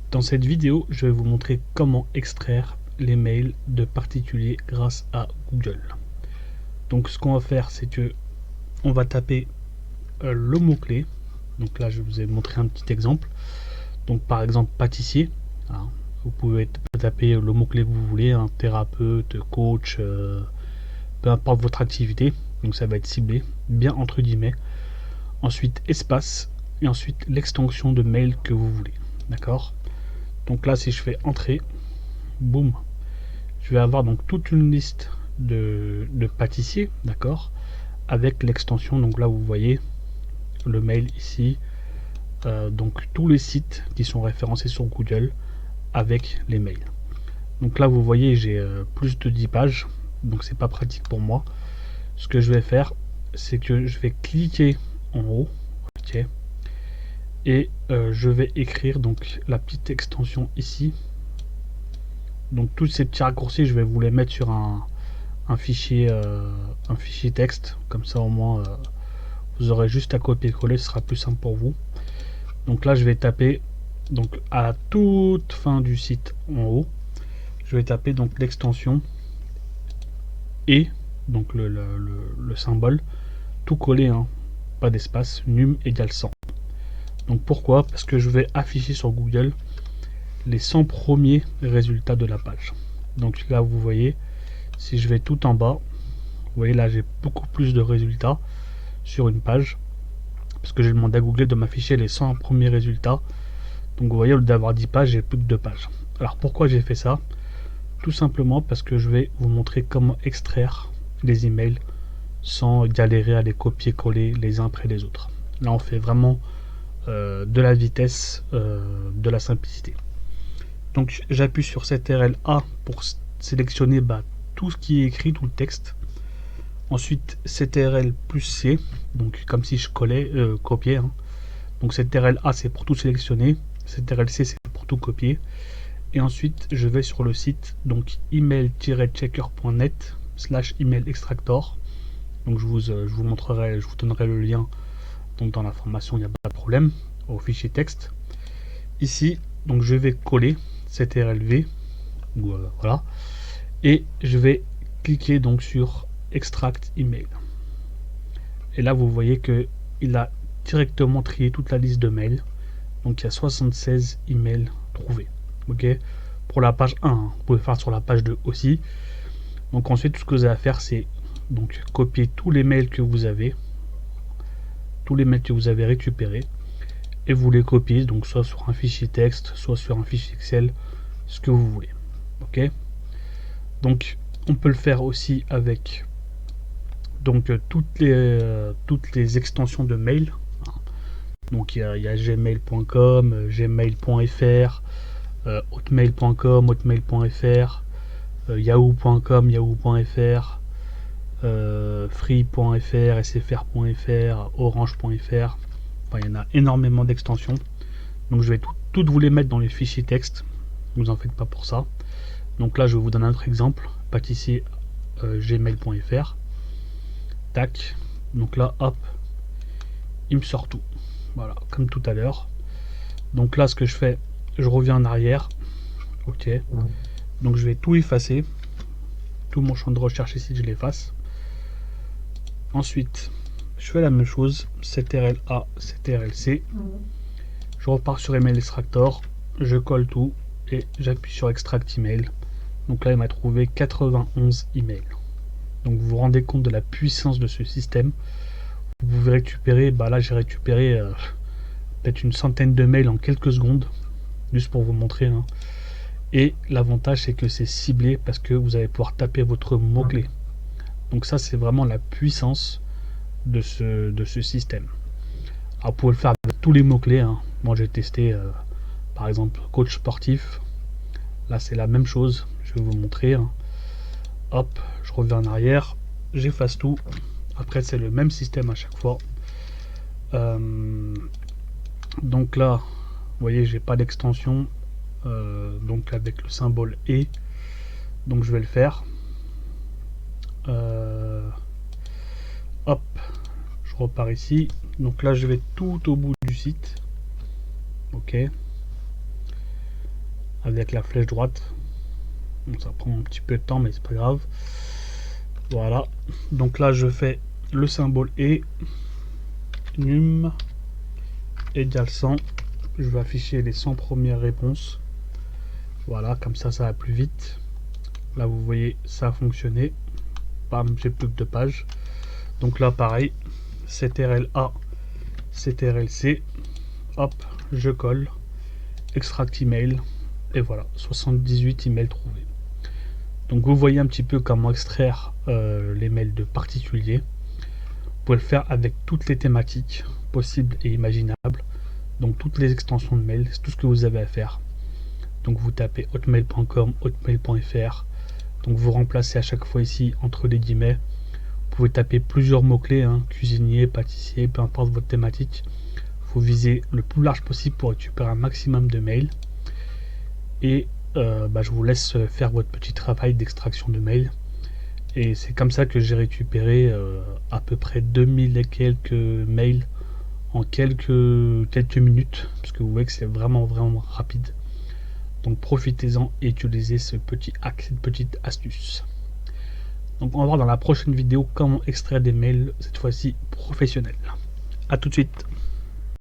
Dans cette vidéo, je vais vous montrer comment extraire les mails de particuliers grâce à Google. Donc ce qu'on va faire, c'est que on va taper le mot-clé. Donc là, je vous ai montré un petit exemple. Donc par exemple, pâtissier. Hein. Vous pouvez taper le mot-clé que vous voulez, un thérapeute, coach, peu importe votre activité. Donc ça va être ciblé, bien entre guillemets. Ensuite, espace. Et ensuite, l'extension de mail que vous voulez. D'accord? Donc là, si je fais entrer, boum, je vais avoir donc toute une liste de pâtissiers, d'accord, avec l'extension. Donc là, vous voyez le mail ici, donc tous les sites qui sont référencés sur Google avec les mails. Donc là, vous voyez, j'ai plus de 10 pages, donc c'est pas pratique pour moi. Ce que je vais faire, c'est que je vais cliquer en haut, ok, et je vais écrire donc la petite extension ici. Donc tous ces petits raccourcis, je vais vous les mettre sur un fichier texte, comme ça au moins vous aurez juste à copier-coller, ce sera plus simple pour vous. Donc là, je vais taper donc à la toute fin du site en haut, je vais taper donc l'extension et donc le symbole tout collé, hein, pas d'espace, num égale 100. Donc pourquoi? Parce que je vais afficher sur Google les 100 premiers résultats de la page. Donc là, vous voyez, si je vais tout en bas, vous voyez là, j'ai beaucoup plus de résultats sur une page parce que j'ai demandé à Google de m'afficher les 100 premiers résultats. Donc vous voyez, au lieu d'avoir 10 pages, j'ai plus que 2 pages. Alors pourquoi j'ai fait ça? Tout simplement parce que je vais vous montrer comment extraire les emails sans galérer à les copier-coller les uns après les autres. Là, on fait vraiment de la vitesse, de la simplicité. Donc j'appuie sur CTRL A pour sélectionner tout ce qui est écrit, tout le texte. Ensuite CTRL plus C, donc comme si je copiais. Hein. Donc CTRL A c'est pour tout sélectionner, CTRL C c'est pour tout copier. Et ensuite je vais sur le site donc email-checker.net/email extractor. Donc je vous montrerai, je vous donnerai le lien donc dans la formation, il n'y a pas de problème, au fichier texte. Ici, donc je vais coller CTRL V, voilà, et je vais cliquer donc sur Extract Email. Et là, vous voyez que il a directement trié toute la liste de mails. Donc il y a 76 emails trouvés. Ok, pour la page 1, hein. Vous pouvez faire sur la page 2 aussi. Donc ensuite, tout ce que vous avez à faire, c'est donc copier tous les mails que vous avez, récupérés, et vous les copiez donc soit sur un fichier texte, soit sur un fichier Excel, ce que vous voulez. Ok, donc on peut le faire aussi avec donc toutes les extensions de mail. Donc il y a gmail.com, gmail.fr, hotmail.com, hotmail.fr, yahoo.com, yahoo.fr, free.fr, sfr.fr, orange.fr. Enfin, il y en a énormément d'extensions. Donc je vais toutes vous les mettre dans les fichiers texte. Ne vous en faites pas pour ça. Donc là, je vais vous donner un autre exemple. Pâtissier gmail.fr. Tac. Donc là, hop, il me sort tout. Voilà, comme tout à l'heure. Donc là, ce que je fais, je reviens en arrière. Ok. Donc je vais tout effacer. Tout mon champ de recherche ici, je l'efface. Ensuite, je fais la même chose. CTRL A, CTRL C. Je repars sur Email Extractor. Je colle tout et j'appuie sur Extract Email. Donc là, il m'a trouvé 91 emails. Donc vous vous rendez compte de la puissance de ce système. Vous pouvez récupérer, là j'ai récupéré peut-être une centaine de mails en quelques secondes, juste pour vous montrer. Hein. Et l'avantage c'est que c'est ciblé parce que vous allez pouvoir taper votre mot-clé. Donc ça c'est vraiment la puissance de ce système. Alors, vous pouvez le faire avec tous les mots-clés. Hein. Moi j'ai testé par exemple coach sportif. Là c'est la même chose, je vais vous montrer. Hein. Hop, je reviens en arrière, j'efface tout. Après c'est le même système à chaque fois. Donc là, vous voyez, j'ai pas d'extension, donc avec le symbole et. Donc je vais le faire. Hop, je repars ici. Donc là, je vais tout au bout du site. Ok. avec la flèche droite. Donc ça prend un petit peu de temps, mais c'est pas grave. Voilà, donc là je fais le symbole et num égale 100. Je vais afficher les 100 premières réponses. Voilà, comme ça va plus vite. Là vous voyez ça a fonctionné. Bam, j'ai plus que 2 pages. Donc là pareil, CTRL A, CTRL C, hop, je colle, extract email, et voilà, 78 emails trouvés. Donc vous voyez un petit peu comment extraire les mails de particuliers. Vous pouvez le faire avec toutes les thématiques possibles et imaginables. Donc toutes les extensions de mail, c'est tout ce que vous avez à faire. Donc vous tapez hotmail.com, hotmail.fr. Donc vous remplacez à chaque fois ici entre les guillemets. Vous pouvez taper plusieurs mots-clés, hein, cuisinier, pâtissier, peu importe votre thématique. Il faut viser le plus large possible pour récupérer un maximum de mails. Et je vous laisse faire votre petit travail d'extraction de mails. Et c'est comme ça que j'ai récupéré à peu près 2000 et quelques mails en quelques minutes, parce que vous voyez que c'est vraiment rapide. Donc profitez-en et utilisez ce petit hack, cette petite astuce. Donc on va voir dans la prochaine vidéo comment extraire des mails, cette fois-ci professionnels. A tout de suite.